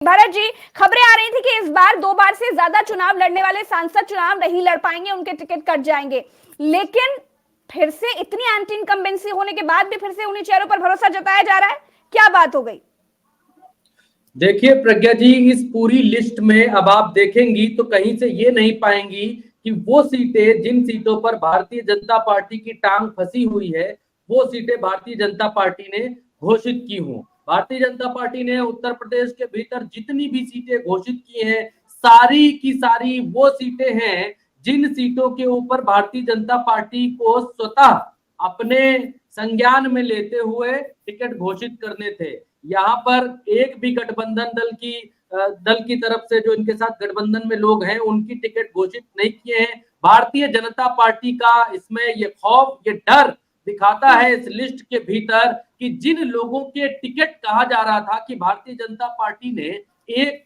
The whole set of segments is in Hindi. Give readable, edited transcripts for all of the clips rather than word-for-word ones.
भरत जी, खबरें आ रही थी कि इस बार 2 बार से ज्यादा चुनाव लड़ने वाले सांसद चुनाव नहीं लड़ पाएंगे, उनके टिकट कट जाएंगे। लेकिन फिर से इतनी एंटी इनकम्बेंसी होने के बाद भी फिर से उन्हीं चेहरों पर भरोसा जताया जा रहा है। क्या बात हो गई? देखिए प्रज्ञा जी, इस पूरी लिस्ट में अब आप देखेंगी तो कहीं से ये नहीं पाएंगी कि वो सीटें, जिन सीटों पर भारतीय जनता पार्टी की टांग फंसी हुई है, वो सीटें भारतीय जनता पार्टी ने घोषित की हों। भारतीय जनता पार्टी ने उत्तर प्रदेश के भीतर जितनी भी सीटें घोषित की हैं, सारी की सारी वो सीटें हैं जिन सीटों के ऊपर भारतीय जनता पार्टी को स्वतः अपने संज्ञान में लेते हुए टिकट घोषित करने थे। यहाँ पर एक भी गठबंधन दल की तरफ से जो इनके साथ गठबंधन में लोग हैं, उनकी टिकट घोषित नहीं किए हैं। भारतीय जनता पार्टी का इसमें ये खौफ, ये डर दिखाता है इस लिस्ट के भीतर कि जिन लोगों के टिकट कहा जा रहा था कि भारतीय जनता पार्टी ने एक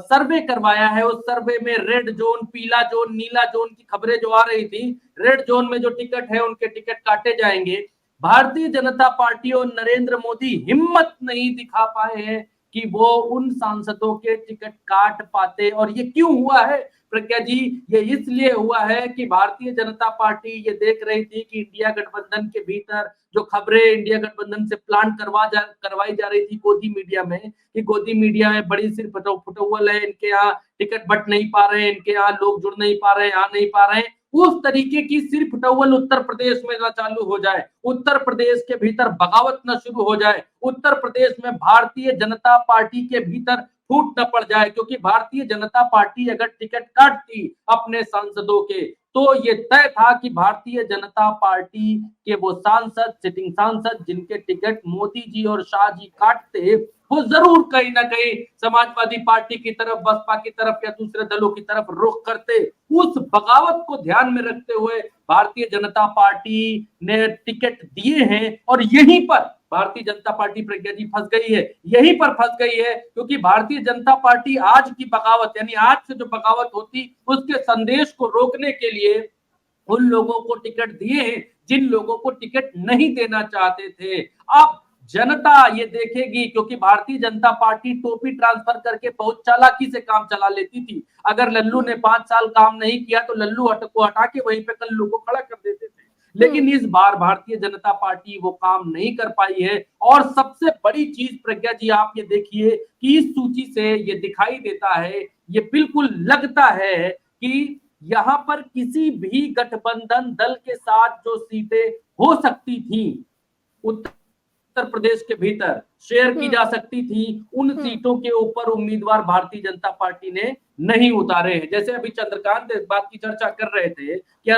सर्वे करवाया है, उस सर्वे में रेड जोन, पीला जोन, नीला जोन की खबरें जो आ रही थी, रेड जोन में जो टिकट है उनके टिकट काटे जाएंगे। भारतीय जनता पार्टी और नरेंद्र मोदी हिम्मत नहीं दिखा पाए हैं कि वो उन सांसदों के टिकट काट पाते। और ये क्यों हुआ है प्रज्ञा जी? ये इसलिए हुआ है कि भारतीय जनता पार्टी ये देख रही थी कि इंडिया गठबंधन के भीतर जो खबरें इंडिया गठबंधन से प्लान करवाई जा रही थी गोदी मीडिया में, कि गोदी मीडिया में बड़ी सिर फुटौल है, इनके यहाँ टिकट बट नहीं पा रहे हैं, इनके यहाँ लोग जुड़ नहीं पा रहे हैं, आ नहीं पा रहे हैं, उस तरीके की सिर्फ टवल उत्तर प्रदेश में ना चालू हो जाए, उत्तर प्रदेश के भीतर बगावत न शुरू हो जाए, उत्तर प्रदेश में भारतीय जनता पार्टी के भीतर फूट न पड़ जाए। क्योंकि भारतीय जनता पार्टी अगर टिकट काटती अपने सांसदों के, तो ये तय था कि भारतीय जनता पार्टी के वो सांसद, सिटिंग सांसद जिनके टिकट मोदी जी और शाह जी काटते, वो जरूर कहीं ना कहीं समाजवादी पार्टी की तरफ, बसपा की तरफ या दूसरे दलों की तरफ रुख करते। उस बगावत को ध्यान में रखते हुए भारतीय जनता पार्टी ने टिकट दिए हैं। और यहीं पर भारतीय जनता पार्टी प्रज्ञा जी फंस गई है, यहीं पर फंस गई है, क्योंकि भारतीय जनता पार्टी आज की बगावत, यानी आज से जो बगावत होती, उसके संदेश को रोकने के लिए उन लोगों को टिकट दिए हैं जिन लोगों को टिकट नहीं देना चाहते थे। अब जनता ये देखेगी, क्योंकि भारतीय जनता पार्टी टोपी ट्रांसफर करके बहुत चालाकी से काम चला लेती थी। अगर लल्लू ने 5 साल काम नहीं किया तो लल्लू को हटा के वहीं पे कल्लू को खड़ा कर देते थे। लेकिन इस बार भारतीय जनता पार्टी वो काम नहीं कर पाई है। और सबसे बड़ी चीज प्रज्ञा जी, आप ये देखिए कि इस सूची से ये दिखाई देता है, ये बिल्कुल लगता है कि यहाँ पर किसी भी गठबंधन दल के साथ जो सीटें हो सकती थी उत्तर प्रदेश के भीतर शेयर की जा सकती थी, उन सीटों के ऊपर उम्मीदवार भारतीय जनता पार्टी ने नहीं उतारे हैं। जैसे अभी चंद्रकांत इस बात की चर्चा कर रहे थे कि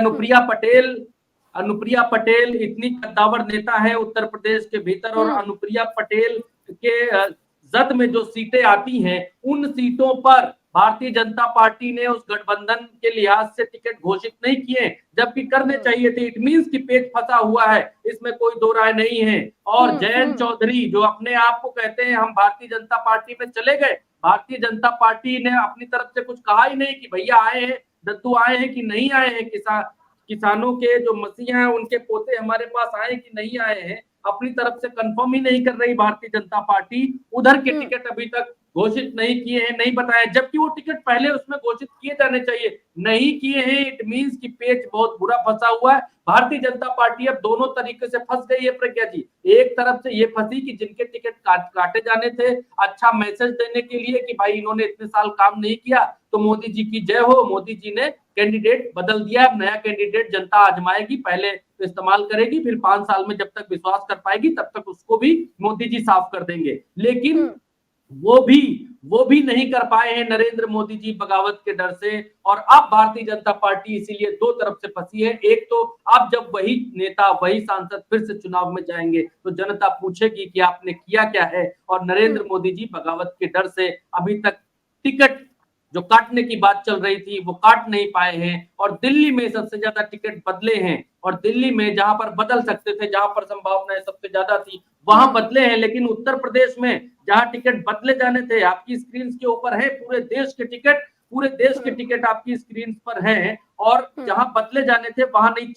अनुप्रिया पटेल इतनी कद्दावर नेता है उत्तर प्रदेश के भीतर, और अनुप्रिया पटेल के जद में जो सीटें आती हैं, उन सीटों पर भारतीय जनता पार्टी ने उस गठबंधन के लिहाज से टिकट घोषित नहीं किए, जबकि करने चाहिए थे। इट मींस कि पेच फंसा हुआ है, इसमें कोई दो राय नहीं है। और जयंत चौधरी जो अपने आप को कहते हैं हम भारतीय जनता पार्टी में चले गए, भारतीय जनता पार्टी ने अपनी तरफ से कुछ कहा ही नहीं कि भैया आए हैं, दत्तू आए हैं कि नहीं आए हैं, किसानों के जो मसीहा हैं उनके पोते हमारे पास आए कि नहीं आए हैं, अपनी तरफ से कंफर्म ही नहीं कर रही भारतीय जनता पार्टी। उधर के टिकट अभी तक घोषित नहीं किए हैं, नहीं बताया, जबकि वो टिकट पहले उसमें घोषित किए जाने चाहिए, नहीं किए हैं। इट मींस कि पेच बहुत बुरा फंसा हुआ है। भारतीय जनता पार्टी अब दोनों तरीके से फंस गई है प्रज्ञा जी। एक तरफ से ये फंसी कि जिनके टिकट काटे जाने थे, अच्छा मैसेज देने के लिए कि भाई इन्होंने इतने साल काम नहीं किया तो मोदी जी की जय हो, मोदी जी ने कैंडिडेट बदल दिया, नया कैंडिडेट जनता आजमाएगी, पहले इस्तेमाल करेगी, फिर 5 साल में जब तक विश्वास कर पाएगी तब तक उसको भी मोदी जी साफ कर देंगे। लेकिन वो भी नहीं कर पाए हैं नरेंद्र मोदी जी बगावत के डर से। और अब भारतीय जनता पार्टी इसीलिए दो तरफ से फंसी है। एक तो अब जब वही नेता, वही सांसद फिर से चुनाव में जाएंगे तो जनता पूछेगी कि आपने किया क्या है, और नरेंद्र मोदी जी बगावत के डर से अभी तक टिकट जो काटने की बात चल रही थी वो काट नहीं पाए हैं। और दिल्ली में सबसे ज्यादा टिकट बदले हैं, और दिल्ली में जहां पर बदल सकते थे, जहां पर संभावनाएं सबसे ज्यादा थी, वहां बदले हैं। लेकिन उत्तर प्रदेश में जहां टिकट बदले जाने थे, आपकी स्क्रीन के ऊपर है पूरे देश के टिकट, पूरे देश के टिकट आपकी स्क्रीन पर हैं, और जहां बदले जाने थे वहां नहीं,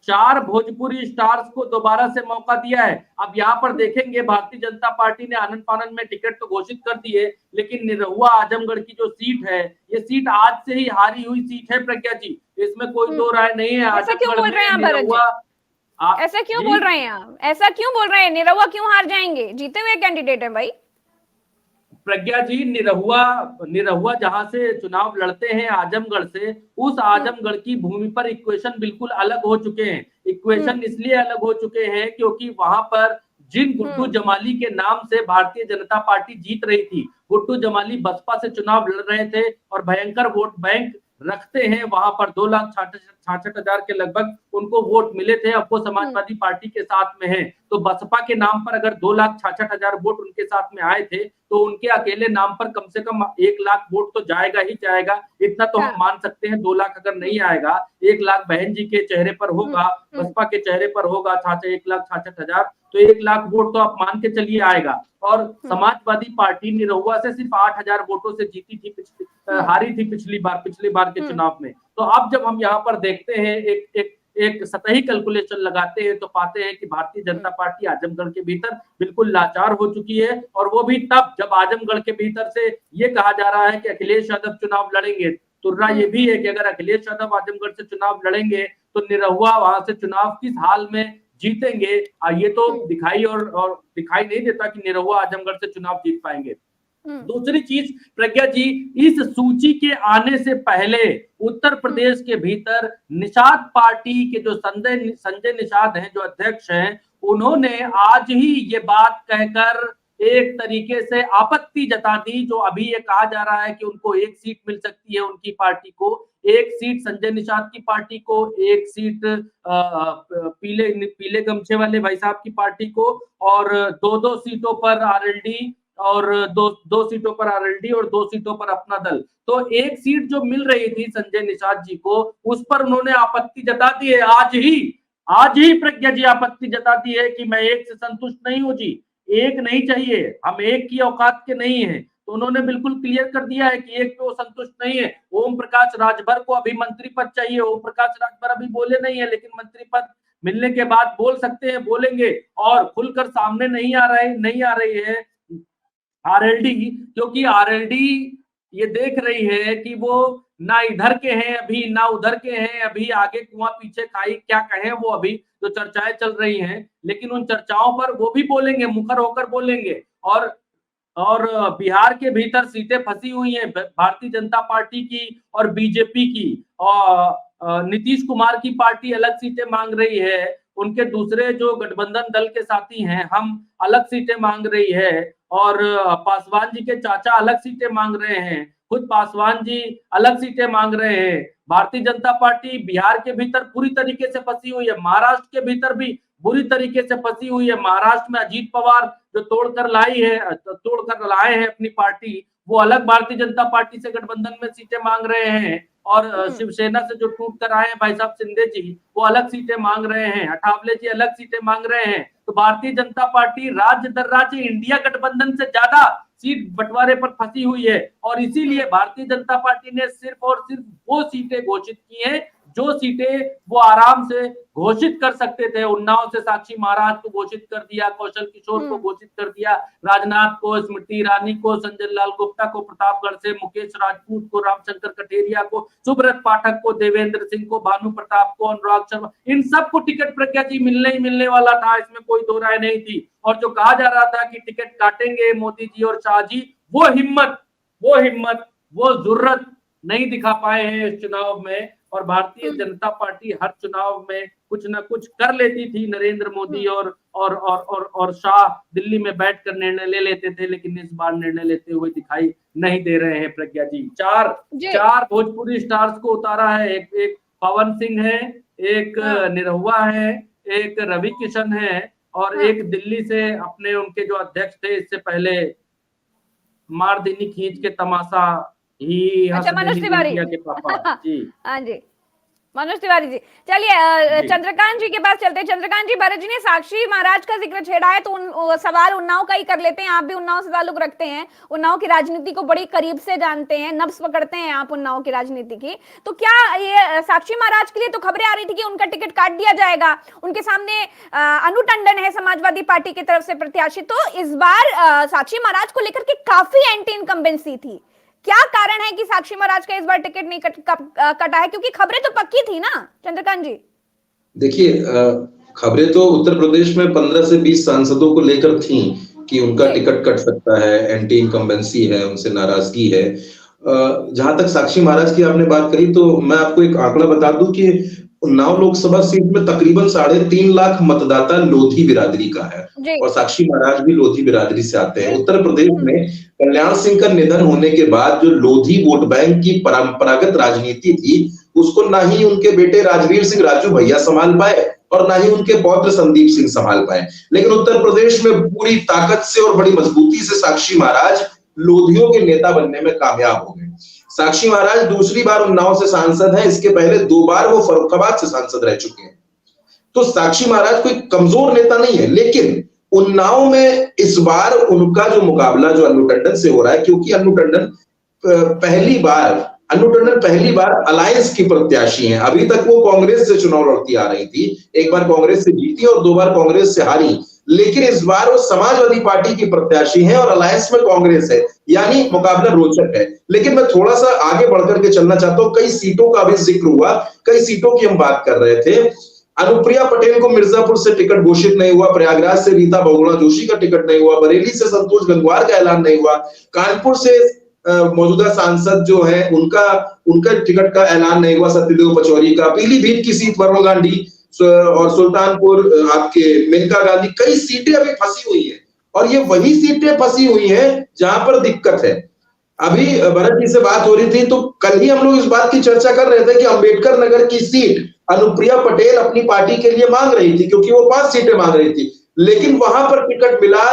4 भोजपुरी स्टार्स को दोबारा से मौका दिया है। अब यहाँ पर देखेंगे भारतीय जनता पार्टी ने आनन फानन में टिकट तो घोषित कर दिए, लेकिन निरहुआ आजमगढ़ की जो सीट है, ये सीट आज से ही हारी हुई सीट है प्रज्ञा जी, इसमें कोई दो राय नहीं है। ऐसा क्यों आजमगढ़ बोल रहे हैं में आप भरत जी? निरहुआ ऐसा क्यों बोल रहे हैं आप? ऐसा क्यों बोल रहे हैं? निरहुआ क्यों हार जाएंगे? जीते हुए कैंडिडेट है भाई। प्रज्ञा जी, निरहुआ जहां से चुनाव लड़ते हैं आजमगढ़ से, उस आजमगढ़ की भूमि पर इक्वेशन बिल्कुल अलग हो चुके हैं। इक्वेशन इसलिए अलग हो चुके हैं क्योंकि वहां पर जिन गुड्डू जमाली के नाम से भारतीय जनता पार्टी जीत रही थी, गुड्डू जमाली बसपा से चुनाव लड़ रहे थे और भयंकर वोट बैंक रखते हैं। वहां पर 2,66,000 के लगभग उनको वोट मिले थे। अब वो समाजवादी पार्टी के साथ में है, तो बसपा के नाम पर अगर 2,66,000 वोट उनके साथ में आए थे, तो उनके अकेले नाम पर कम से कम 1 लाख वोट तो जाएगा ही जाएगा। इतना तो हम मान सकते हैं। 2 लाख अगर नहीं आएगा, 1 लाख बहन जी के चेहरे पर होगा, बसपा के चेहरे पर होगा 1,66,000, तो 1 लाख वोट तो आप मान के चलिए आएगा। और समाजवादी पार्टी निरहुआ से सिर्फ 8,000 वोटों से जीती थी, हारी थी पिछली बार के चुनाव में। तो अब जब हम यहाँ पर देखते हैं, एक सतही कैलकुलेशन लगाते हैं, तो पाते हैं कि भारतीय जनता पार्टी आजमगढ़ के भीतर बिल्कुल लाचार हो चुकी है। और वो भी तब जब आजमगढ़ के भीतर से ये कहा जा रहा है कि अखिलेश यादव चुनाव लड़ेंगे। तुर्रा ये भी है कि अगर अखिलेश यादव आजमगढ़ से चुनाव लड़ेंगे तो निरहुआ वहां से चुनाव किस हाल में जीतेंगे, ये तो दिखाई और दिखाई नहीं देता कि निरहुआ आजमगढ़ से चुनाव जीत पाएंगे। दूसरी चीज प्रज्ञा जी, इस सूची के आने से पहले उत्तर प्रदेश के भीतर निषाद पार्टी के जो संजय निषाद हैं, जो अध्यक्ष हैं, उन्होंने आज ही ये बात कहकर एक तरीके से आपत्ति जता दी। जो अभी ये कहा जा रहा है कि उनको 1 सीट मिल सकती है, उनकी पार्टी को 1 सीट, संजय निषाद की पार्टी को 1 सीट, पीले गमछे वाले भाई साहब की पार्टी को, और 2-2 सीटों पर आरएलडी, और दो सीटों पर आरएलडी और 2 सीटों पर अपना दल। तो 1 सीट जो मिल रही थी संजय निषाद जी को, उस पर उन्होंने आपत्ति जता दी है। आज ही प्रज्ञा जी आपत्ति जताती है कि मैं 1 से संतुष्ट नहीं हूं जी, 1 नहीं चाहिए, हम 1 की औकात के नहीं है। तो उन्होंने बिल्कुल क्लियर कर दिया है कि 1 पे वो संतुष्ट नहीं है। ओम प्रकाश राजभर को अभी मंत्री पद चाहिए। ओम प्रकाश राजभर अभी बोले नहीं है, लेकिन मंत्री पद मिलने के बाद बोल सकते हैं, बोलेंगे। और खुलकर सामने नहीं आ रही है आरएलडी, क्योंकि आरएलडी ये देख रही है कि वो ना इधर के हैं अभी, ना उधर के हैं अभी, आगे कुआं पीछे खाई क्या कहें वो अभी जो चर्चाएं चल रही हैं। लेकिन उन चर्चाओं पर वो भी बोलेंगे, मुखर होकर बोलेंगे। और बिहार के भीतर सीटें फंसी हुई हैं भारतीय जनता पार्टी की और बीजेपी की, और नीतीश कुमार की पार्टी अलग सीटें मांग रही है, उनके दूसरे जो गठबंधन दल के साथी हैं हम अलग सीटें मांग रही है, और पासवान जी के चाचा अलग सीटें मांग रहे हैं, खुद पासवान जी अलग सीटें मांग रहे हैं। भारतीय जनता पार्टी बिहार के भीतर पूरी तरीके से फंसी हुई है, महाराष्ट्र के भीतर भी बुरी तरीके से फंसी हुई है। महाराष्ट्र में अजीत पवार जो तोड़कर लाए हैं अपनी पार्टी, वो अलग भारतीय जनता पार्टी से गठबंधन में सीटें मांग रहे हैं। और शिवसेना से जो टूट कर आए हैं भाई साहब शिंदे जी, वो अलग सीटें मांग रहे हैं, अठावले जी अलग सीटें मांग रहे हैं। तो भारतीय जनता पार्टी राज्य दर राज्य इंडिया गठबंधन से ज्यादा सीट बंटवारे पर फंसी हुई है। और इसीलिए भारतीय जनता पार्टी ने सिर्फ और सिर्फ वो सीटें घोषित की हैं जो सीटें वो आराम से घोषित कर सकते थे। उन्नाव से साक्षी महाराज को घोषित कर दिया, कौशल किशोर को घोषित कर दिया, राजनाथ को, स्मृति ईरानी को, संजय लाल गुप्ता को प्रतापगढ़ से, मुकेश राजपूत को, रामशंकर कठेरिया को, सुब्रत पाठक को, देवेंद्र सिंह को, भानु प्रताप को, अनुराग शर्मा, इन सबको टिकट प्रज्ञा जी मिलने ही मिलने वाला था, इसमें कोई दो राय नहीं थी। और जो कहा जा रहा था कि टिकट काटेंगे मोदी जी और शाह जी, वो हिम्मत, वो जुर्रत नहीं दिखा पाए हैं इस चुनाव में। और भारतीय जनता पार्टी हर चुनाव में कुछ ना कुछ कर लेती थी। नरेंद्र मोदी और शाह दिल्ली में बैठकर निर्णय ले लेते थे, लेकिन इस बार निर्णय लेते हुए दिखाई नहीं दे रहे हैं प्रज्ञा जी। चार भोजपुरी स्टार्स को उतारा है। एक पवन सिंह है, एक निरहुआ है, एक रवि किशन है, और एक दिल्ली से अपने उनके जो अध्यक्ष थे इससे पहले मारदीनी खींच के तमाशा ही मनोज तिवारी के पापा जी। हाँ जी, मनोज तिवारी जी, चलिए चंद्रकांत जी के पास चलते हैं। चंद्रकांत जी, भरत जी ने साक्षी महाराज का जिक्र छेड़ा है, तो सवाल उन्नाव का ही कर लेते हैं। आप भी उन्नाव से ताल्लुक रखते हैं, उन्नाव की राजनीति को बड़ी करीब से जानते हैं, नब्ज पकड़ते हैं आप उन्नाव की राजनीति की। तो क्या ये साक्षी महाराज के लिए तो खबरें आ रही थी कि उनका टिकट काट दिया जाएगा, उनके सामने अनु टंडन है समाजवादी पार्टी की तरफ से प्रत्याशी, तो इस बार साक्षी महाराज को लेकर के काफी एंटी इनकम्बेंसी थी। क्या कारण है कि साक्षी महाराज का इस बार टिकट नहीं कटा है, क्योंकि खबरें तो पक्की थी ना चंद्रकांत जी? देखिए, खबरें तो उत्तर प्रदेश में 15 से 20 सांसदों को लेकर थी कि उनका टिकट कट सकता है, एंटी इनकम्बेंसी है, उनसे नाराजगी है। जहां तक साक्षी महाराज की आपने बात करी, तो मैं आपको एक आंकड़ा बता दूं कि उन्नाव लोकसभा सीट में तकरीबन 3.5 लाख मतदाता लोधी बिरादरी का है और साक्षी महाराज भी लोधी बिरादरी से आते हैं। उत्तर प्रदेश में कल्याण सिंह का निधन होने के बाद जो लोधी वोट बैंक की परंपरागत राजनीति थी, उसको ना ही उनके बेटे राजवीर सिंह राजू भैया संभाल पाए और ना ही उनके पौत्र संदीप सिंह संभाल पाए। लेकिन उत्तर प्रदेश में पूरी ताकत से और बड़ी मजबूती से साक्षी महाराज लोधियों के नेता बनने में कामयाब हो गए। साक्षी महाराज दूसरी बार उन्नाव से सांसद हैं, इसके पहले 2 बार वो फर्रुखाबाद से सांसद रह चुके हैं। तो साक्षी महाराज कोई कमजोर नेता नहीं है, लेकिन उन्नाव में इस बार उनका जो मुकाबला जो अनु टंडन से हो रहा है, क्योंकि अनु टंडन पहली बार अलायंस की प्रत्याशी हैं। अभी तक वो कांग्रेस से चुनाव लड़ती आ रही थी, एक बार कांग्रेस से जीती और 2 बार कांग्रेस से हारी, लेकिन इस बार वो समाजवादी पार्टी की प्रत्याशी हैं और अलायंस में कांग्रेस है, यानी मुकाबला रोचक है। लेकिन मैं थोड़ा सा आगे बढ़कर के चलना चाहता हूं। कई सीटों का भी जिक्र हुआ, कई सीटों की हम बात कर रहे थे। अनुप्रिया पटेल को मिर्जापुर से टिकट घोषित नहीं हुआ, प्रयागराज से रीता बहुगुणा जोशी का टिकट नहीं हुआ, बरेली से संतोष गंगवार का ऐलान नहीं हुआ, कानपुर से मौजूदा सांसद जो है उनका टिकट का ऐलान नहीं हुआ, सत्यदेव पचौरी का, पीलीभीत की सीट वरुण गांधी और सुल्तानपुर आपके मेनका गांधी, कई सीटें अभी फंसी हुई हैं और ये वही सीटें फंसी हुई हैं जहां पर दिक्कत है। अभी भरत जी से बात हो रही थी, तो कल ही हम लोग इस बात की चर्चा कर रहे थे कि अंबेडकर नगर की सीट अनुप्रिया पटेल अपनी पार्टी के लिए मांग रही थी, क्योंकि वो 5 सीटें मांग रही थी, लेकिन वहां पर टिकट मिला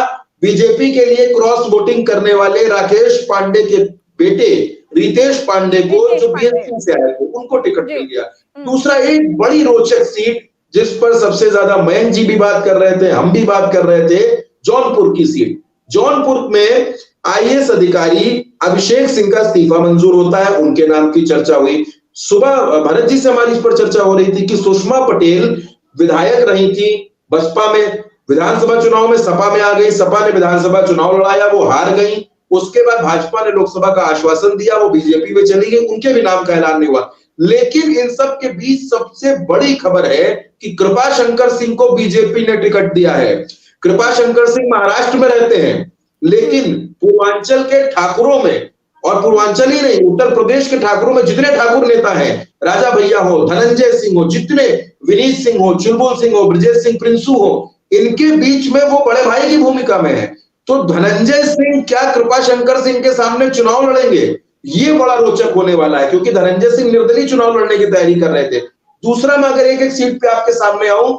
बीजेपी के लिए क्रॉस वोटिंग करने वाले राकेश पांडे के बेटे रितेश पांडे को, जो बीएसपी से आए थे, उनको टिकट मिल गया। दूसरा एक बड़ी रोचक सीट जिस पर सबसे ज्यादा मयंक जी भी बात कर रहे थे, हम भी बात कर रहे थे, जौनपुर की सीट। जौनपुर में आईएएस अधिकारी अभिषेक सिंह का इस्तीफा मंजूर होता है, उनके नाम की चर्चा हुई। सुबह भरत जी से हमारी इस पर चर्चा हो रही थी कि सुषमा पटेल विधायक रही थी बसपा में, विधानसभा चुनाव में सपा में आ गई, सपा ने विधानसभा चुनाव लड़ाया, वो हार गई। उसके बाद भाजपा ने लोकसभा का आश्वासन दिया, वो बीजेपी में चली गई, उनके भी नाम का ऐलान नहीं हुआ। लेकिन इन सब के बीच सबसे बड़ी खबर है कि कृपाशंकर सिंह को बीजेपी ने टिकट दिया है। कृपाशंकर सिंह महाराष्ट्र में रहते हैं, लेकिन पूर्वांचल के ठाकुरों में, और पूर्वांचल ही नहीं उत्तर प्रदेश के ठाकुरों में जितने ठाकुर नेता हैं, राजा भैया हो, धनंजय सिंह हो, जितने विनीत सिंह हो, चुलबुल सिंह हो, ब्रजेश सिंह प्रिंसू हो, इनके बीच में वो बड़े भाई की भूमिका में है। तो धनंजय सिंह क्या कृपाशंकर सिंह के सामने चुनाव लड़ेंगे, ये बड़ा रोचक होने वाला है, क्योंकि धनंजय सिंह निर्दलीय चुनाव लड़ने की तैयारी कर रहे थे। दूसरा, मैं अगर एक एक सीट पे आपके सामने आऊं,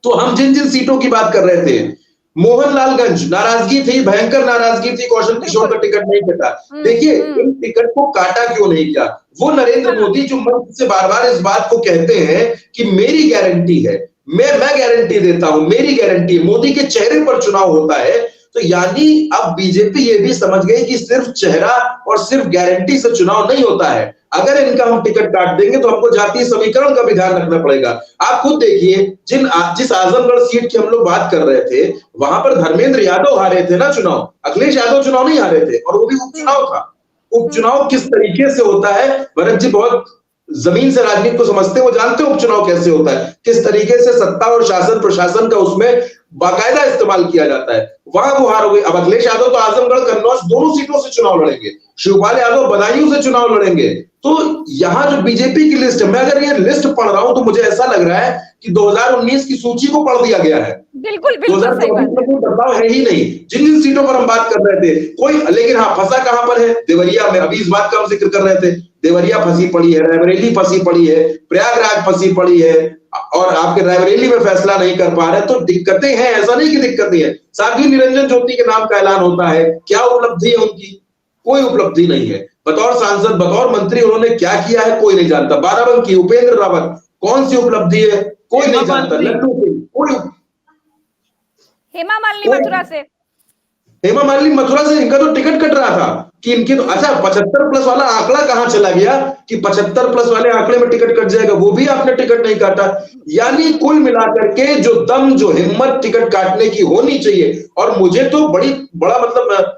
तो हम जिन जिन सीटों की बात कर रहे थे, मोहनलालगंज नाराजगी थी, भयंकर नाराजगी थी, कौशल किशोर का टिकट नहीं कटा। देखिए, इन टिकट को काटा क्यों नहीं किया? वो नरेंद्र मोदी जो मंच से बार बार इस बात को कहते हैं कि मेरी गारंटी है, मैं गारंटी देता हूं, मेरी गारंटी है, मोदी के चेहरे पर चुनाव होता है। तो यानी अब बीजेपी ये भी समझ गई कि सिर्फ चेहरा और सिर्फ गारंटी से चुनाव नहीं होता है। अगर इनका हम टिकट काट देंगे तो हमको जातीय समीकरण का भी ध्यान रखना पड़ेगा। आप खुद देखिए, जिस आजमगढ़ सीट की हम लोग बात कर रहे थे, वहां पर धर्मेंद्र यादव हारे थे ना चुनाव, अखिलेश यादव चुनाव नहीं हारे थे, और वो भी उपचुनाव था। उपचुनाव किस तरीके से होता है, भरत जी बहुत जमीन से राजनीति को समझते, वो जानते हैं उपचुनाव कैसे होता है, किस तरीके से सत्ता और शासन प्रशासन का उसमें बाकायदा इस्तेमाल किया जाता है। वहां वो हार हो गई। अब अखिलेश यादव तो आजमगढ़ कन्नौज दोनों सीटों से चुनाव लड़ेंगे, शिवपाल यादव बदायूं से चुनाव लड़ेंगे। तो यहाँ जो बीजेपी की लिस्ट है, मैं अगर ये लिस्ट पढ़ रहा हूं तो मुझे ऐसा लग रहा है कि 2019 की सूची को पढ़ दिया गया है। बिल्कुल 2024 में कोई बदलाव है ही नहीं। जिन जिन सीटों पर हम बात कर रहे थे कोई, लेकिन हाँ, फंसा कहां पर है? देवरिया में। अभी इस बात का हम जिक्र कर रहे थे, देवरिया फंसी पड़ी है, रायबरेली फंसी पड़ी है, प्रयागराज फंसी पड़ी है, और आपके रायबरेली में फैसला नहीं कर पा रहे। तो दिक्कतें हैं, ऐसा नहीं कि दिक्कत नहीं है। साध्वी निरंजन ज्योति के नाम का ऐलान होता है, क्या उपलब्धि है उनकी? कोई उपलब्धि नहीं है। बतौर सांसद, बतौर मंत्री उन्होंने क्या किया है कोई नहीं जानता। बाराबंकी उपेंद्र रावत कौन सी उपलब्धि है कोई नहीं जानता। लड्डू कोई, हेमा मालिनी मथुरा से, हेमा मालिनी मथुरा से इनका तो टिकट कट रहा था कि इनकी तो, अच्छा 75+ वाला आंकड़ा कहां चला गया कि 75+ वाले आंकड़े में टिकट कट जाएगा, वो भी आपने टिकट नहीं काटा। यानी कुल मिलाकर के जो दम, जो हिम्मत टिकट काटने की होनी चाहिए, और मुझे तो बड़ा मतलब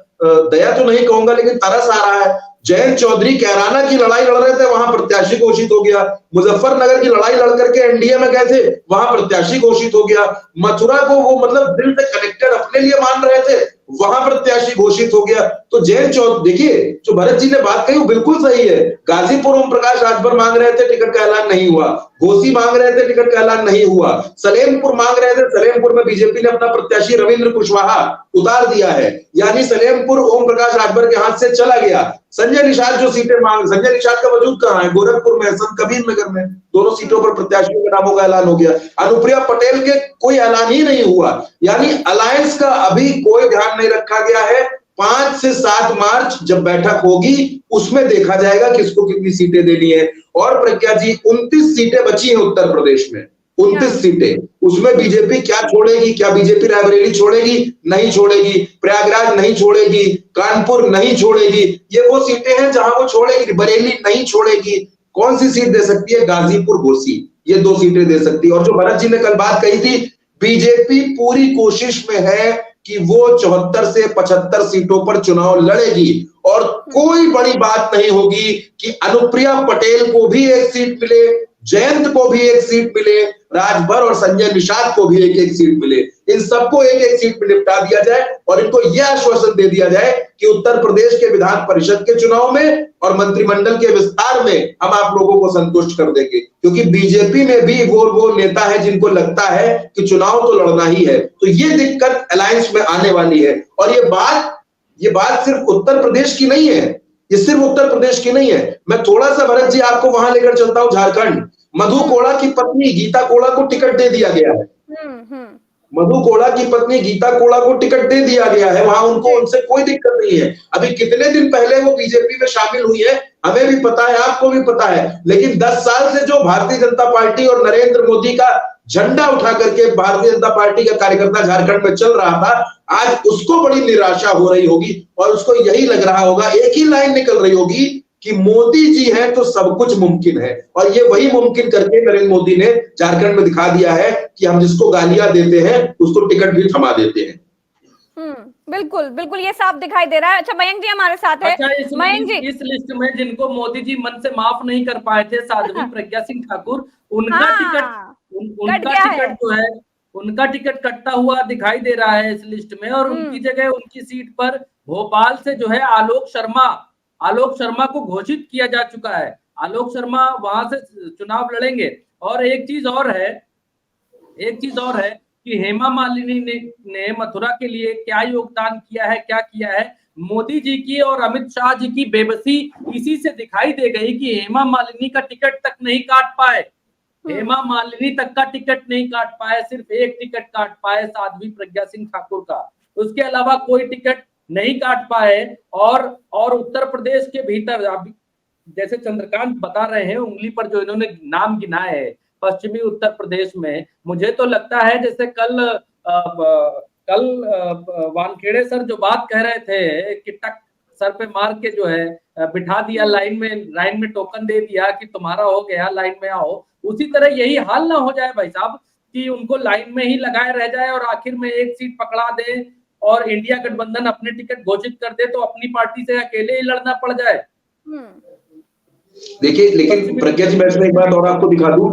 दया तो नहीं कहूंगा लेकिन तरस आ रहा है। जयंत चौधरी कैराना की लड़ाई लड़ रहे थे, वहां प्रत्याशी घोषित हो गया। मुजफ्फरनगर की लड़ाई लड़ करके एनडीए में गए थे, वहां प्रत्याशी घोषित हो गया। मथुरा को वो मतलब दिल से कनेक्टेड अपने लिए मान रहे थे, वहां प्रत्याशी घोषित हो गया। तो जयंत चौधरी, देखिए जो भरत जी ने बात कही वो बिल्कुल सही है। गाजीपुर ओम प्रकाश राजभर मांग रहे थे, टिकट का ऐलान नहीं हुआ। घोसी मांग रहे थे, टिकट का ऐलान नहीं हुआ। सलेमपुर मांग रहे थे, सलेमपुर में बीजेपी ने अपना प्रत्याशी रविंद्र कुशवाहा उतार दिया है, यानी सलेमपुर ओम प्रकाश राजभर के हाथ से चला गया। संजय निषाद जो सीटें मांग, संजय निषाद का वजूद कहां है? गोरखपुर में, संत कबीर नगर में, दोनों सीटों पर प्रत्याशियों के नामों का ऐलान हो गया। अनुप्रिया पटेल के कोई ऐलान ही नहीं हुआ। यानी अलायंस का अभी कोई ध्यान नहीं रखा गया है। 5 से 7 मार्च जब बैठक होगी उसमें देखा जाएगा किसको कितनी सीटें देनी है। और प्रज्ञा जी 29 सीटें बची हैं उत्तर प्रदेश में, 29 सीटें, उसमें बीजेपी क्या छोड़ेगी? क्या बीजेपी रायबरेली छोड़ेगी? नहीं छोड़ेगी। प्रयागराज नहीं छोड़ेगी, कानपुर नहीं छोड़ेगी, ये वो सीटें हैं जहां वो छोड़ेगी। बरेली नहीं छोड़ेगी। कौन सी सीट दे सकती है? गाजीपुर, घोसी, ये 2 सीटें दे सकती है। और जो भरत जी ने कल बात कही थी, बीजेपी पूरी कोशिश में है कि वो 74 से 75 सीटों पर चुनाव लड़ेगी, और कोई बड़ी बात नहीं होगी कि अनुप्रिया पटेल को भी 1 सीट मिले, जयंत को भी 1 सीट मिले, राजभर और संजय निषाद को भी 1-1 सीट मिले। इन सबको 1-1 सीट में निपटा दिया जाए और इनको यह आश्वासन दे दिया जाए कि उत्तर प्रदेश के विधान परिषद के चुनाव में और मंत्रिमंडल के विस्तार में हम आप लोगों को संतुष्ट कर देंगे। क्योंकि बीजेपी में भी वो नेता है जिनको लगता है कि चुनाव तो लड़ना ही है। तो ये दिक्कत अलायंस में आने वाली है। और ये बात सिर्फ उत्तर प्रदेश की नहीं है, ये सिर्फ उत्तर प्रदेश की नहीं है। मैं थोड़ा सा भरत जी आपको वहां लेकर चलता हूं, झारखंड। मधु कोड़ा की पत्नी गीता कोड़ा को टिकट दे दिया गया है। मधु कोड़ा की पत्नी गीता कोड़ा को टिकट दे दिया गया है, वहां उनसे कोई दिक्कत नहीं है। अभी कितने दिन पहले वो बीजेपी में शामिल हुई है, हमें भी पता है, आपको भी पता है। लेकिन 10 साल से जो भारतीय जनता पार्टी और नरेंद्र मोदी का झंडा उठा करके भारतीय जनता पार्टी का कार्यकर्ता झारखंड में चल रहा था, आज उसको बड़ी निराशा हो रही होगी और उसको यही लग रहा होगा, एक ही लाइन निकल रही होगी कि मोदी जी हैं तो सब कुछ मुमकिन है। और ये वही मुमकिन करके नरेंद्र मोदी ने झारखंड में दिखा दिया है कि हम जिसको गालियां देते हैं उसको टिकट भी थमा देते हैं। बिल्कुल बिल्कुल, ये साफ दिखाई दे रहा है। अच्छा, मयंक जी हमारे साथ है। अच्छा, मयंक जी, इस लिस्ट में जिनको मोदी जी मन से माफ नहीं कर पाए थे, साध्वी प्रज्ञा सिंह ठाकुर, उनका टिकट जो है, उनका टिकट कटता हुआ दिखाई दे रहा है इस लिस्ट में। और उनकी जगह उनकी सीट पर भोपाल से जो है आलोक शर्मा को घोषित किया जा चुका है। आलोक शर्मा वहां से चुनाव लड़ेंगे। और एक चीज और है कि हेमा मालिनी ने मथुरा के लिए क्या योगदान किया है, क्या किया है। मोदी जी की और अमित शाह जी की बेबसी इसी से दिखाई दे गई कि हेमा मालिनी का टिकट तक नहीं काट पाए। हेमा मालिनी तक का टिकट नहीं काट पाए, सिर्फ एक टिकट काट पाए, साध्वी प्रज्ञा सिंह ठाकुर का। उसके अलावा कोई टिकट नहीं काट पाए। और उत्तर प्रदेश के भीतर अभी जैसे चंद्रकांत बता रहे हैं, उंगली पर जो इन्होंने नाम गिनाए हैं पश्चिमी उत्तर प्रदेश में, मुझे तो लगता है जैसे कल वानखेड़े सर जो बात कह रहे थे कि टक सर पे मार के जो है बिठा दिया, लाइन में टोकन दे दिया कि तुम्हारा हो गया, लाइन में आओ। उसी तरह यही हाल ना हो जाए भाई साहब कि उनको लाइन में ही लगाए रह जाए और आखिर में एक सीट पकड़ा दे और इंडिया गठबंधन अपने टिकट घोषित कर दे तो अपनी पार्टी से अकेले ही लड़ना पड़ जाए। देखिए, लेकिन प्रज्ञा जी, मैं इसमें एक बात और आपको दिखा दूं,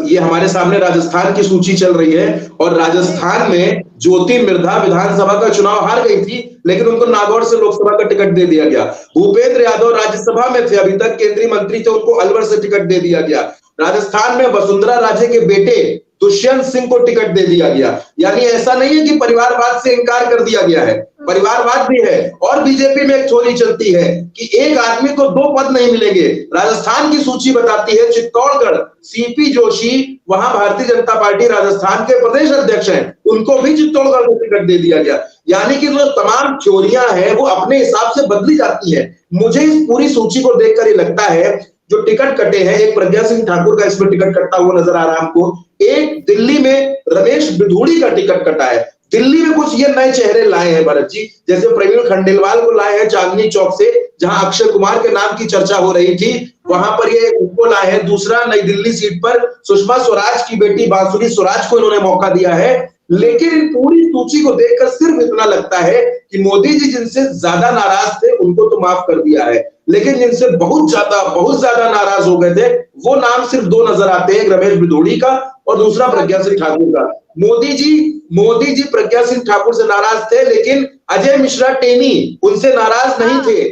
ये हमारे सामने राजस्थान की सूची चल रही है और राजस्थान में ज्योति मिर्धा विधानसभा का चुनाव हार गई थी, लेकिन उनको नागौर से लोकसभा का टिकट दे दिया गया। भूपेंद्र यादव राज्यसभा में थे, अभी तक केंद्रीय मंत्री थे, उनको अलवर से टिकट दे दिया गया। राजस्थान में वसुंधरा राजे के बेटे दुष्यंत सिंह को टिकट दे दिया गया। यानी ऐसा नहीं है कि परिवारवाद से इनकार कर दिया गया है, परिवारवाद भी है। और बीजेपी में एक थोड़ी चलती है कि एक आदमी को 2 पद नहीं मिलेंगे। राजस्थान की सूची बताती है, चित्तौड़गढ़ सीपी जोशी, वहां भारतीय जनता पार्टी राजस्थान के प्रदेश अध्यक्ष हैं, उनको भी चित्तौड़गढ़ को टिकट दे दिया गया। यानी कि जो तमाम थ्योरियां हैं वो अपने हिसाब से बदली जाती है। मुझे इस पूरी सूची को देखकर ये लगता है जो टिकट कटे हैं, एक प्रज्ञा सिंह ठाकुर का इसमें टिकट कटता हुआ नजर आ रहा है हमको, एक दिल्ली में रमेश बिधूड़ी का टिकट कटा है। दिल्ली में कुछ ये नए चेहरे लाए हैं भरत जी, जैसे प्रवीण खंडेलवाल को लाए हैं चांदनी चौक से, जहां अक्षय कुमार के नाम की चर्चा हो रही थी, वहां पर ये उनको लाए हैं। दूसरा, नई दिल्ली सीट पर सुषमा स्वराज की बेटी बांसुरी स्वराज को इन्होंने मौका दिया है। लेकिन पूरी सूची को देखकर सिर्फ इतना लगता है कि मोदी जी जिनसे ज्यादा नाराज थे उनको तो माफ कर दिया है, लेकिन जिनसे बहुत ज्यादा नाराज हो गए थे वो नाम सिर्फ दो नजर आते हैं, रमेश बिधूड़ी का और दूसरा प्रज्ञा सिंह ठाकुर का। मोदी जी प्रज्ञा सिंह ठाकुर से नाराज थे, लेकिन अजय मिश्रा टेनी उनसे नाराज नहीं थे।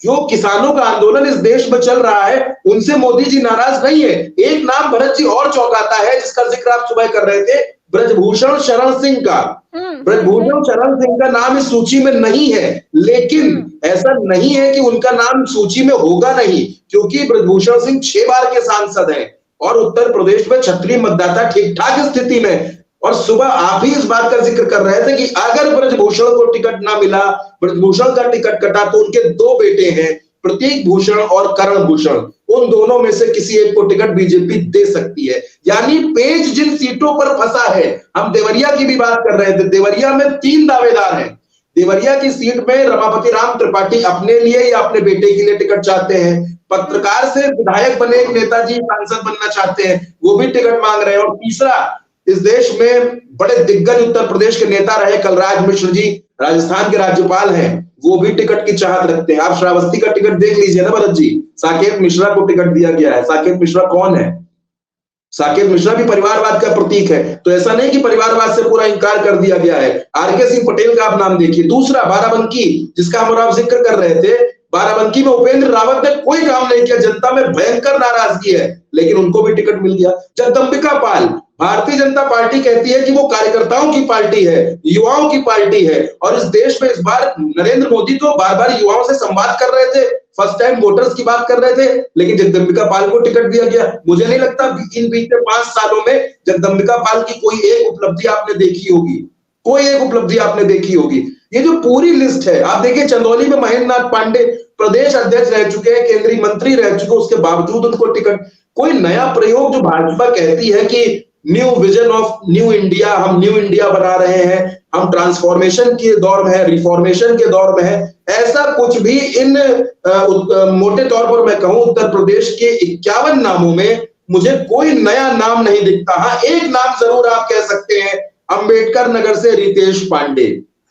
जो किसानों का आंदोलन इस देश में चल रहा है उनसे मोदी जी नाराज नहीं है। एक नाम भरत जी और चौंकाता है जिसका जिक्र आप सुबह कर रहे थे, ब्रजभूषण शरण सिंह का। ब्रजभूषण शरण सिंह का नाम इस सूची में नहीं है, लेकिन ऐसा नहीं है कि उनका नाम सूची में होगा नहीं, क्योंकि ब्रजभूषण सिंह 6 बार के सांसद हैं और उत्तर प्रदेश में क्षत्रिय मतदाता ठीक ठाक स्थिति में। और सुबह आप ही इस बात का जिक्र कर रहे थे कि अगर ब्रजभूषण को टिकट ना मिला, ब्रजभूषण का टिकट कटा, तो उनके 2 बेटे हैं, प्रतीक भूषण और करण भूषण, उन दोनों में से किसी एक को टिकट बीजेपी दे सकती है। यानी पेज जिन सीटों पर फंसा है, हम देवरिया की भी बात कर रहे थे, देवरिया में 3 दावेदार हैं। देवरिया की सीट में रमापति राम त्रिपाठी अपने लिए या अपने बेटे के लिए टिकट चाहते हैं, पत्रकार से विधायक बने एक नेताजी सांसद बनना चाहते हैं, वो भी टिकट मांग रहे हैं। और तीसरा, इस देश में बड़े दिग्गज उत्तर प्रदेश के नेता रहे कलराज मिश्र जी, राजस्थान के राज्यपाल हैं, वो भी टिकट की चाहत रखते हैं। आप श्रावस्ती का टिकट देख लीजिए ना भरत जी, साकेत मिश्रा को टिकट दिया गया है। साकेत मिश्रा कौन है? साकेत मिश्रा भी परिवारवाद का प्रतीक है, तो ऐसा नहीं कि परिवारवाद से पूरा इनकार कर दिया गया है। आरके सिंह पटेल का आप नाम देखिए। दूसरा, बाराबंकी, जिसका हम और आप जिक्र कर रहे थे, बाराबंकी में उपेंद्र रावत ने कोई काम नहीं किया, जनता में भयंकर नाराजगी है, लेकिन उनको भी टिकट मिल गया। जगदंबिका पाल, भारतीय जनता पार्टी कहती है कि वो कार्यकर्ताओं की पार्टी है, युवाओं की पार्टी है, और इस देश में इस बार नरेंद्र मोदी तो बार बार युवाओं से संवाद कर रहे थे, फर्स्ट टाइम वोटर्स की बात कर रहे थे, लेकिन जगदंबिका पाल को टिकट दिया गया। मुझे नहीं लगता इन बीते 5 सालों में जगदंबिका पाल की कोई एक उपलब्धि आपने देखी होगी, कोई एक उपलब्धि आपने देखी होगी। ये जो पूरी लिस्ट है, आप देखिए चंदौली में महेंद्र नाथ पांडे प्रदेश अध्यक्ष रह चुके हैं, केंद्रीय मंत्री रह चुके, उसके बावजूद उनको टिकट। कोई नया प्रयोग जो भाजपा कहती है कि new vision of new India, हम न्यू इंडिया बना रहे हैं, हम ट्रांसफॉर्मेशन के दौर में है, रिफॉर्मेशन के दौर में है, ऐसा कुछ भी इन मोटे तौर पर मैं कहूं उत्तर प्रदेश के 51 नामों में मुझे कोई नया नाम नहीं दिखता। हाँ, एक नाम जरूर आप कह सकते हैं, अंबेडकर नगर से रितेश पांडे,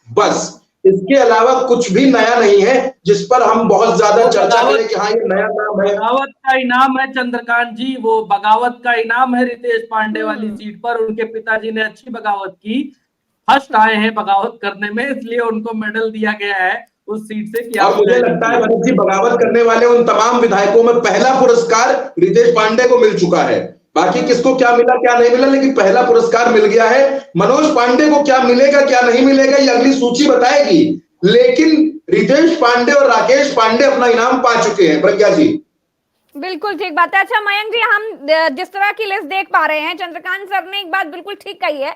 बस इसके अलावा कुछ भी नया नहीं है जिस पर हम बहुत ज्यादा चर्चा करें कि हाँ ये नया नाम है। बगावत का इनाम है चंद्रकांत जी, वो बगावत का इनाम है रितेश पांडे वाली सीट पर। उनके पिताजी ने अच्छी बगावत की, फर्स्ट आए हैं बगावत करने में, इसलिए उनको मेडल दिया गया है उस सीट से कि और मुझे लगता है भरत जी, बगावत करने वाले उन तमाम विधायकों में पहला पुरस्कार रितेश पांडे को मिल चुका है। बाकी किसको क्या मिला क्या नहीं मिला, लेकिन पहला पुरस्कार मिल गया है। मनोज पांडे को क्या मिलेगा क्या नहीं मिलेगा ये अगली सूची बताएगी, लेकिन रितेश पांडे और राकेश पांडे अपना इनाम पा चुके हैं। प्रज्ञा जी बिल्कुल ठीक बात है। अच्छा मयंक जी, हम जिस तरह की लिस्ट देख पा रहे हैं, चंद्रकांत सर ने एक बात बिल्कुल ठीक कही है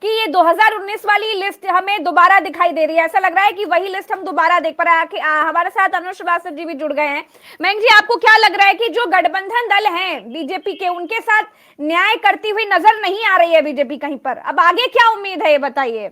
कि ये 2019 वाली लिस्ट हमें दोबारा दिखाई दे रही है। ऐसा लग रहा है कि वही लिस्ट हम दोबारा देख पा रहे हैं। हमारे साथ अनुज श्रीवास्तव जी भी जुड़ गए हैं। मयंक जी, आपको क्या लग रहा है कि जो गठबंधन दल हैं बीजेपी के, उनके साथ न्याय करती हुई नजर नहीं आ रही है बीजेपी कहीं पर? अब आगे क्या उम्मीद है, ये बताइए।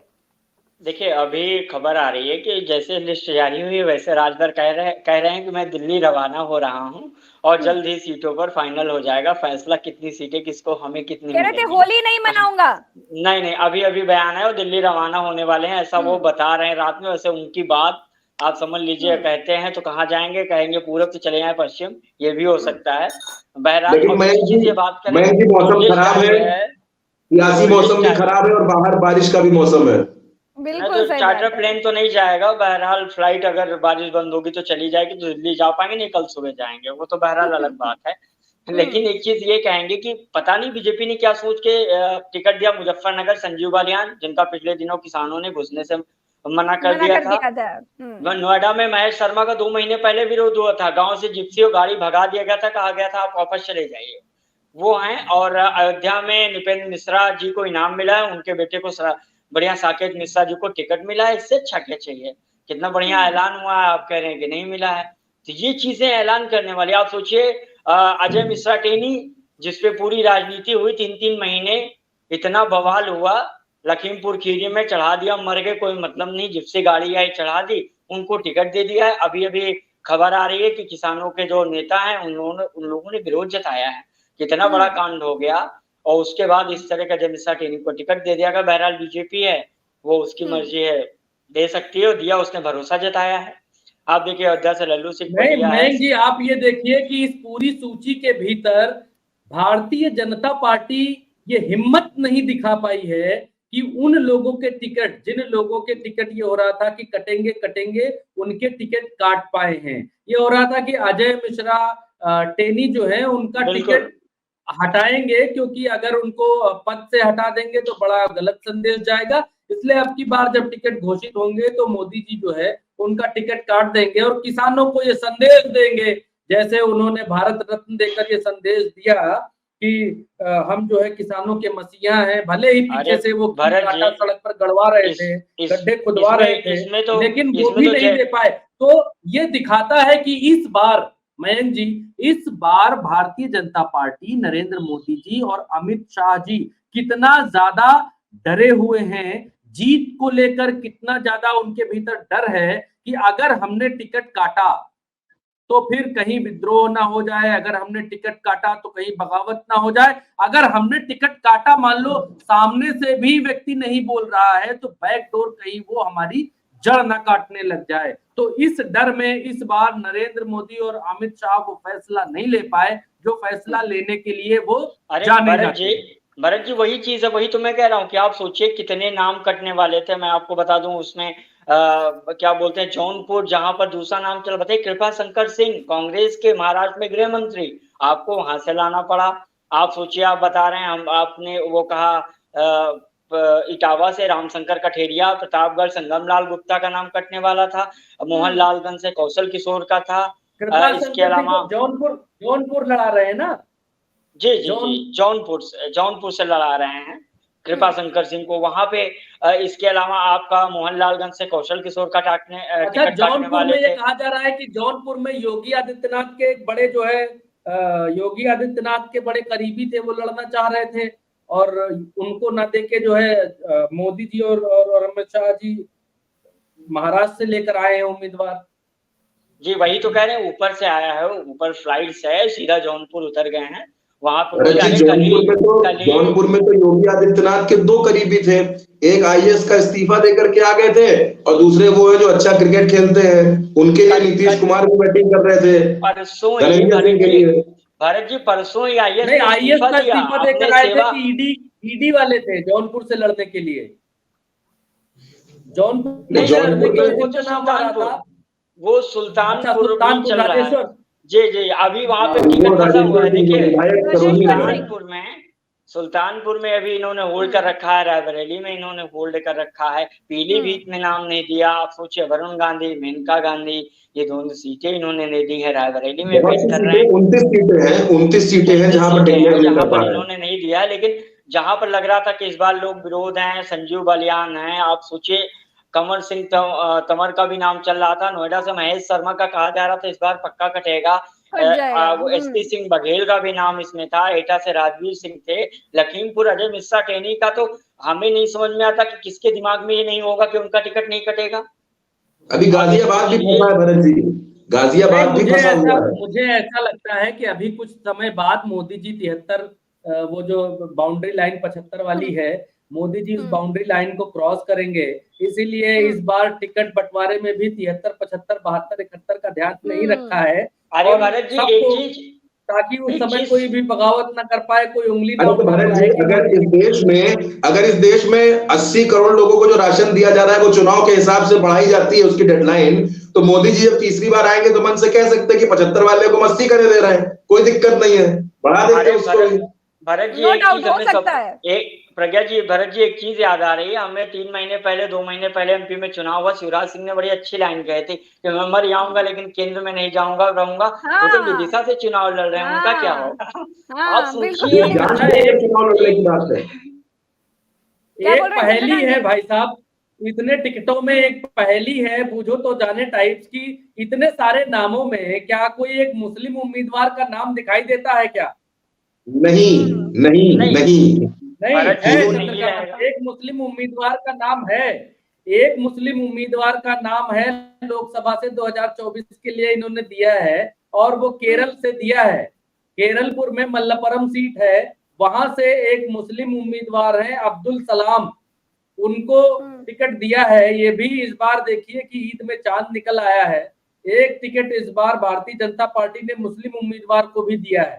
देखिए, अभी खबर आ रही है कि जैसे लिस्ट जारी हुई वैसे राजभर कह रहे हैं कि मैं दिल्ली रवाना हो रहा हूं और जल्द ही सीटों पर फाइनल हो जाएगा फैसला, कितनी सीटें किसको, हमें कितनी कह रहे थे होली नहीं मनाऊंगा। नहीं, अभी बयान है, वो दिल्ली रवाना होने वाले हैं, ऐसा वो बता रहे हैं रात में। वैसे उनकी बात आप समझ लीजिए, कहते हैं तो कहाँ जाएंगे, कहेंगे पूरब तो चले जाए पश्चिम, ये भी हो सकता है। बहरहाल बात करें, मौसम खराब है, सियासी मौसम भी खराब है और बाहर बारिश का भी मौसम है। बिल्कुल तो चार्टर प्लेन तो नहीं जाएगा, बहरहाल फ्लाइट अगर बारिश बंद होगी तो चली जाएगी, तो दिल्ली जा पाएंगे नहीं, कल सुबह जाएंगे, वो तो बहरहाल अलग बात है। लेकिन एक चीज ये कहेंगे कि पता नहीं बीजेपी ने क्या सोच के टिकट दिया मुजफ्फरनगर संजीव बालियान, जिनका पिछले दिनों किसानों ने घुसने से मना कर दिया था। नोएडा में महेश शर्मा का 2 महीने पहले विरोध हुआ था, गाँव से जिप्सी और गाड़ी भगा दिया गया था, कहा गया था आप वापस चले जाइए, वो हैं। और अयोध्या में नृपेंद्र मिश्रा जी को इनाम मिला है, उनके बेटे को बढ़िया साकेत मिश्रा जी को टिकट मिला है, इससे अच्छा क्या चाहिए। कितना बढ़िया ऐलान हुआ है, आप कह रहे हैं कि नहीं मिला है। तो ये चीजें ऐलान करने वाली, आप सोचिए अजय मिश्रा टेनी जिसपे पूरी राजनीति हुई 3-3 महीने, इतना बवाल हुआ, लखीमपुर खीरी में चढ़ा दिया, मर गए, कोई मतलब नहीं, जिससे गाड़ी आई चढ़ा दी, उनको टिकट दे दिया है। अभी अभी खबर आ रही है कि किसानों के जो नेता हैं उन लोगों ने विरोध जताया है, कितना बड़ा कांड हो गया। और उसके बाद इस तरह का अजय मिश्रा टेनी को टिकट दे दिया गया। बहरहाल बीजेपी है, वो उसकी मर्जी है, दे सकती है, दिया, उसने भरोसा जताया है। आप देखिए अयोध्या से लल्लू सिंह को दिया है। मयंक जी, आप ये देखिए कि इस पूरी सूची के भीतर भारतीय जनता पार्टी ये हिम्मत नहीं दिखा पाई है कि उन लोगों के टिकट, जिन लोगों के टिकट ये हो रहा था कि कटेंगे कटेंगे, उनके टिकट काट पाए हैं। ये हो रहा था कि अजय मिश्रा टेनी जो है उनका टिकट हटाएंगे, क्योंकि अगर उनको पद से हटा देंगे तो बड़ा गलत संदेश जाएगा, इसलिए अब की बार जब टिकट घोषित होंगे तो मोदी जी जो है उनका टिकट काट देंगे और किसानों को ये संदेश देंगे, जैसे उन्होंने भारत रत्न देकर ये संदेश दिया कि हम जो है किसानों के मसीहा हैं। भले ही पीछे से वो काटा सड़क पर गड़वा रहे थे, गड्ढे खुदवा रहे थे, लेकिन वो भी नहीं दे पाए। तो ये दिखाता है कि इस बार मयंक जी, इस बार भारतीय जनता पार्टी, नरेंद्र मोदी जी और अमित शाह जी कितना ज्यादा डरे हुए हैं, जीत को लेकर कितना ज्यादा उनके भीतर डर है कि अगर हमने टिकट काटा तो फिर कहीं विद्रोह ना हो जाए, अगर हमने टिकट काटा तो कहीं बगावत ना हो जाए, अगर हमने टिकट काटा मान लो सामने से भी व्यक्ति नहीं बोल रहा है तो बैक डोर कहीं वो हमारी जड़ ना काटने लग जाए। तो इस डर में इस बार नरेंद्र मोदी और अमित शाह वो फैसला नहीं ले पाए जो फैसला लेने के लिए वो जाने जाते हैं। भरत जी वही चीज है, वही तो मैं कह रहा हूँ कि आप सोचिए कितने नाम कटने वाले थे। मैं आपको बता दूं उसमें क्या बोलते हैं, जौनपुर, जहां पर दूसरा नाम चल बताइए, कृपा शंकर सिंह, कांग्रेस के महाराष्ट्र में गृह मंत्री, आपको वहां से लाना पड़ा। आप सोचिए, आप बता रहे हैं, हम आपने वो कहा इटावा से रामशंकर कठेरिया, प्रतापगढ़ संगमलाल गुप्ता का नाम कटने वाला था, मोहनलालगंज से कौशल किशोर का था। इसके अलावा जौनपुर लड़ा रहे हैं ना, जी जी जी, जौनपुर से लड़ा रहे हैं कृपा शंकर सिंह को वहां पे। इसके अलावा आपका मोहनलालगंज से कौशल किशोर का टिकट काटने वाले थे। ये कहा जा रहा है कि जौनपुर में योगी आदित्यनाथ के बड़े जो है योगी आदित्यनाथ के बड़े करीबी थे, वो लड़ना चाह रहे थे और उनको ना देके जो है मोदी जी और अमित शाह जी महाराष्ट्र से लेकर आए हैं उम्मीदवार। जी वही तो कह रहे हैं, ऊपर से आया है, ऊपर फ्लाइट से सीधा जौनपुर उतर गए हैं। वहां पर जौनपुर में तो योगी आदित्यनाथ के 2 करीबी थे, एक आईएएस का इस्तीफा देकर के आ गए थे और दूसरे वो है जो अच्छा क्रिकेट खेलते हैं, उनके लिए नीतीश कुमार भी बैटिंग कर रहे थे परसों भारत जी, परसों ही आईएएस का इस्तीफा देकर आए थे कि ईडी वाले थे जौनपुर से लड़ने के लिए। वो सुल्तानपुर चल रहा है। जी जी, अभी वहां पे टिकट फंसा हुआ है। देखिए सुल्तानपुर में अभी इन्होंने होल्ड कर रखा है, रायबरेली में इन्होंने होल्ड कर रखा है, पीलीभीत में नाम नहीं दिया। आप सोचिए, वरुण गांधी, मेनका गांधी, ये दोनों सीटें इन्होंने नहीं दी है, रायबरेली में वेट कर रहे हैं। 29 सीटें हैं जहां पर इन्होंने नहीं दिया। लेकिन जहां पर लग रहा था कि इस बार लोग विरोध हैं, संजीव बलियान है, आप सोचिए कंवर सिंह तंवर का भी नाम चल रहा था, नोएडा से महेश शर्मा का कहा जा रहा था इस बार पक्का कटेगा, वो एसपी सिंह बघेल का भी नाम इसमें था, एटा से राजवीर सिंह थे, लखीमपुर अजय मिश्रा टेनी का तो हमें नहीं समझ में आता कि किसके दिमाग में ये नहीं होगा कि उनका टिकट नहीं कटेगा। अभी गाजियाबाद भी फंसा है भरत जी, गाजियाबाद भी फंसा हुआ है। मुझे ऐसा लगता है कि अभी कुछ समय बाद मोदी जी 73 वो जो बाउंड्री लाइन 75 वाली है, मोदी जी इस बाउंड्री लाइन को क्रॉस करेंगे, इसीलिए इस बार टिकट बंटवारे में भी 73, 75, 72, 71 का ध्यान नहीं रखा है। अरे भरत जी एक चीज, ताकि उस समय कोई भी बगावत ना कर पाए, कोई उंगली ना उठा पाए। अगर इस देश में 80 करोड़ लोगों को जो राशन दिया जा रहा है वो चुनाव के हिसाब से बढ़ाई जाती है उसकी डेडलाइन, तो मोदी जी जब तीसरी बार आएंगे तो मन से कह सकते हैं कि 75 वाले को 80 करे दे रहे हैं, कोई दिक्कत नहीं है, बढ़ा देते उसको। भरत जी प्रज्ञा जी, भरत जी एक चीज याद आ रही है हमें, 2 महीने पहले एमपी में चुनाव हुआ, शिवराज सिंह ने बड़ी अच्छी लाइन कही थी कि मैं मर जाऊंगा लेकिन केंद्र में नहीं जाऊंगा, रहूंगा। वो तो विदिशा से चुनाव लड़ रहे हैं, उनका क्या होगा? आप सोचिए, क्या एक बोल रहे हैं पहेली चंद्रकांत है जी? भाई साहब, इतने टिकटों में एक पहेली है, बूझो तो जाने टाइप्स की। इतने सारे नामों में क्या कोई एक मुस्लिम उम्मीदवार का नाम दिखाई देता है क्या? नहीं नहीं नहीं, नहीं। नहीं भरत जी है वो नहीं चंद्रकांत, रहेगा। एक मुस्लिम उम्मीदवार का नाम है। एक मुस्लिम उम्मीदवार का नाम है, लोकसभा से 2024 के लिए इन्होंने दिया है, और वो केरल से दिया है। केरलपुर में मल्लपुरम सीट है, वहां से एक मुस्लिम उम्मीदवार है अब्दुल सलाम, उनको टिकट दिया है। ये भी इस बार देखिए कि ईद में चांद निकल आया है, एक टिकट इस बार भारतीय जनता पार्टी ने मुस्लिम उम्मीदवार को भी दिया है।